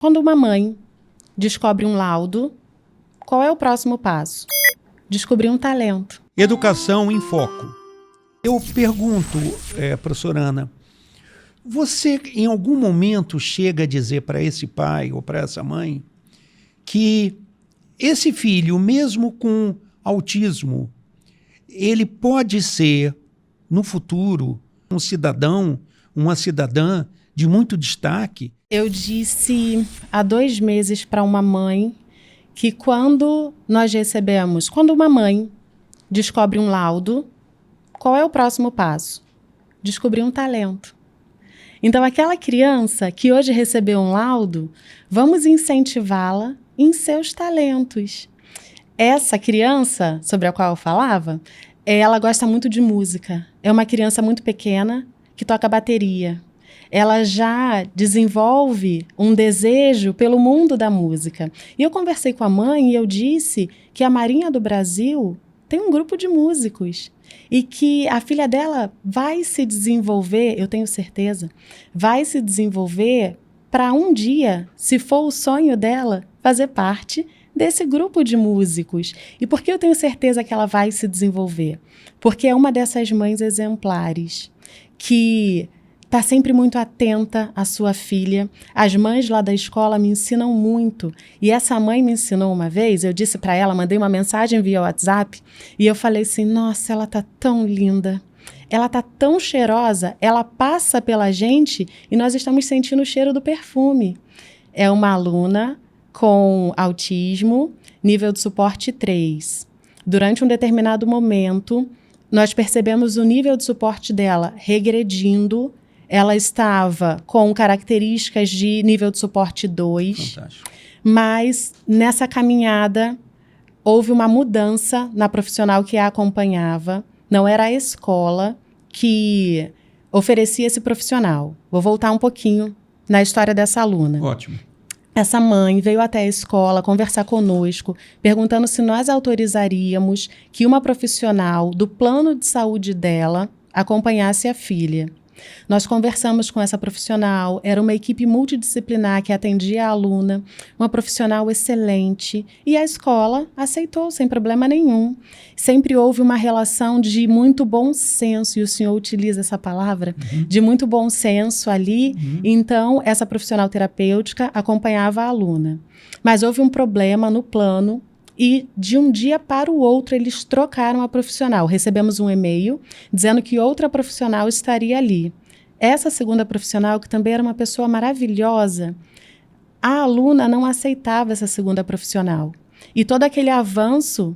Quando uma mãe descobre um laudo, qual é o próximo passo? Descobrir um talento. Educação em Foco. Eu pergunto, professora Ana, você em algum momento chega a dizer para esse pai ou para essa mãe que esse filho, mesmo com autismo, ele pode ser, no futuro, um cidadão, uma cidadã de muito destaque? Eu disse há 2 meses para uma mãe que quando uma mãe descobre um laudo, qual é o próximo passo? Descobrir um talento. Então, aquela criança que hoje recebeu um laudo, vamos incentivá-la em seus talentos. Essa criança, sobre a qual eu falava, ela gosta muito de música. É uma criança muito pequena que toca bateria. Ela já desenvolve um desejo pelo mundo da música. E eu conversei com a mãe e eu disse que a Marinha do Brasil tem um grupo de músicos e que a filha dela vai se desenvolver, eu tenho certeza, vai se desenvolver para um dia, se for o sonho dela, fazer parte desse grupo de músicos. E por que eu tenho certeza que ela vai se desenvolver? Porque é uma dessas mães exemplares que está sempre muito atenta à sua filha. As mães lá da escola me ensinam muito. E essa mãe me ensinou uma vez, eu disse para ela, mandei uma mensagem via WhatsApp, e eu falei assim, nossa, ela tá tão linda, ela tá tão cheirosa, ela passa pela gente e nós estamos sentindo o cheiro do perfume. É uma aluna com autismo, nível de suporte 3. Durante um determinado momento, nós percebemos o nível de suporte dela regredindo. Ela estava com características de nível de suporte 2. Fantástico. Mas nessa caminhada houve uma mudança na profissional que a acompanhava. Não era a escola que oferecia esse profissional. Vou voltar um pouquinho na história dessa aluna. Ótimo. Essa mãe veio até a escola conversar conosco, perguntando se nós autorizaríamos que uma profissional do plano de saúde dela acompanhasse a filha. Nós conversamos com essa profissional, era uma equipe multidisciplinar que atendia a aluna, uma profissional excelente, e a escola aceitou sem problema nenhum. Sempre houve uma relação de muito bom senso, e o senhor utiliza essa palavra, de muito bom senso ali. Então, essa profissional terapêutica acompanhava a aluna. Mas houve um problema no plano, e de um dia para o outro eles trocaram a profissional. Recebemos um e-mail dizendo que outra profissional estaria ali. Essa segunda profissional, que também era uma pessoa maravilhosa, a aluna não aceitava essa segunda profissional. E todo aquele avanço,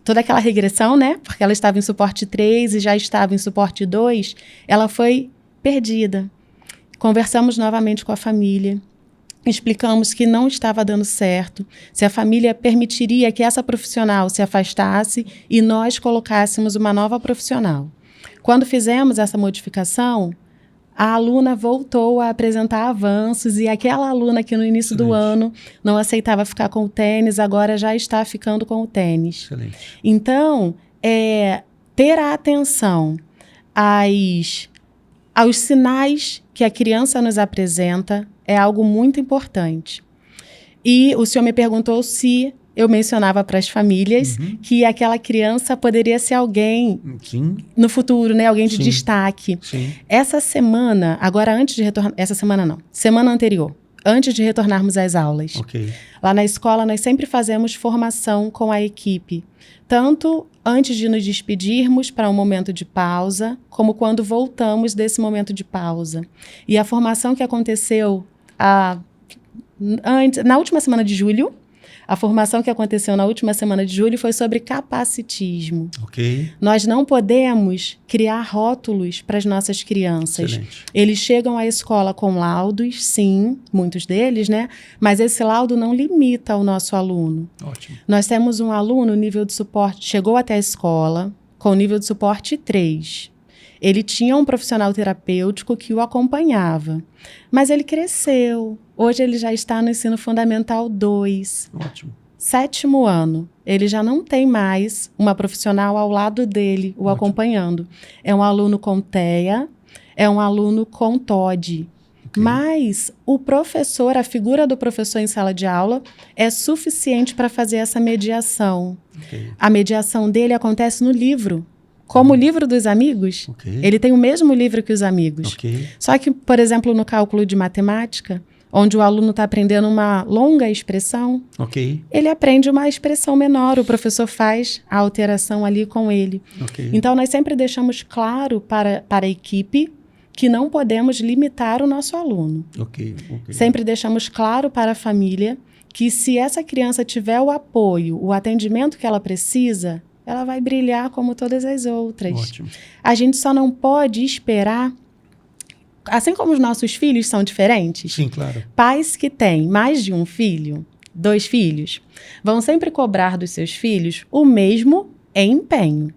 toda aquela regressão, né? Porque ela estava em suporte 3 e já estava em suporte 2, ela foi perdida. Conversamos novamente com a família. Explicamos que não estava dando certo, se a família permitiria que essa profissional se afastasse e nós colocássemos uma nova profissional. Quando fizemos essa modificação, a aluna voltou a apresentar avanços e aquela aluna que no início do ano não aceitava ficar com o tênis, agora já está ficando com o tênis. Excelente. Então, ter a atenção aos sinais que a criança nos apresenta é algo muito importante. E o senhor me perguntou se eu mencionava para as famílias que aquela criança poderia ser alguém no futuro, né? Alguém de destaque. Sim. Essa semana, agora antes de retornar... Essa semana não, semana anterior, antes de retornarmos às aulas. Okay. Lá na escola, nós sempre fazemos formação com a equipe. Tanto antes de nos despedirmos para um momento de pausa, como quando voltamos desse momento de pausa. E a formação que aconteceu na última semana de julho, a formação que aconteceu na última semana de julho foi sobre capacitismo. Okay. Nós não podemos criar rótulos para as nossas crianças. Excelente. Eles chegam à escola com laudos, sim, muitos deles, né? Mas esse laudo não limita o nosso aluno. Ótimo. Nós temos um aluno nível de suporte, chegou até a escola com nível de suporte 3. Ele tinha um profissional terapêutico que o acompanhava, mas ele cresceu. Hoje ele já está no ensino fundamental 2. Ótimo. 7º ano. Ele já não tem mais uma profissional ao lado dele, o acompanhando. É um aluno com TEA, é um aluno com TOD. Ok. Mas o professor, a figura do professor em sala de aula é suficiente para fazer essa mediação. Ok. A mediação dele acontece no livro. Como o livro dos amigos, Ok. ele tem o mesmo livro que os amigos. Ok. Só que, por exemplo, no cálculo de matemática, onde o aluno está aprendendo uma longa expressão, Ok. ele aprende uma expressão menor, o professor faz a alteração ali com ele. Ok. Então, nós sempre deixamos claro para a equipe que não podemos limitar o nosso aluno. Ok. Ok. Sempre deixamos claro para a família que se essa criança tiver o apoio, o atendimento que ela precisa, ela vai brilhar como todas as outras. Ótimo. A gente só não pode esperar, assim como os nossos filhos são diferentes, Sim, claro. pais que têm mais de um filho, 2 filhos, vão sempre cobrar dos seus filhos o mesmo empenho.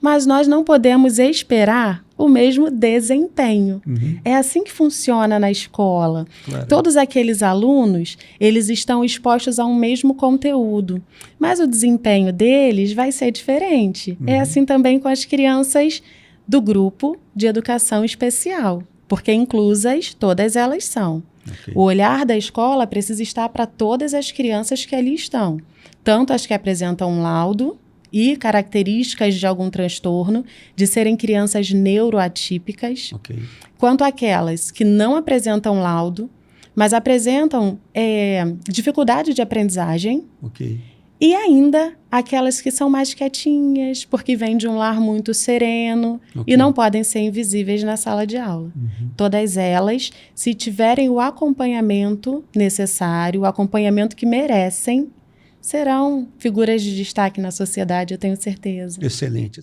Mas nós não podemos esperar o mesmo desempenho. Uhum. É assim que funciona na escola. Claro. Todos aqueles alunos, eles estão expostos a um mesmo conteúdo, mas o desempenho deles vai ser diferente. É assim também com as crianças do grupo de educação especial, porque inclusas todas elas são. Ok. O olhar da escola precisa estar para todas as crianças que ali estão, tanto as que apresentam um laudo e características de algum transtorno, de serem crianças neuroatípicas, Ok. quanto aquelas que não apresentam laudo, mas apresentam dificuldade de aprendizagem, Ok. e ainda aquelas que são mais quietinhas, porque vêm de um lar muito sereno Ok. e não podem ser invisíveis na sala de aula. Todas elas, se tiverem o acompanhamento necessário, o acompanhamento que merecem, serão figuras de destaque na sociedade, eu tenho certeza. Excelente.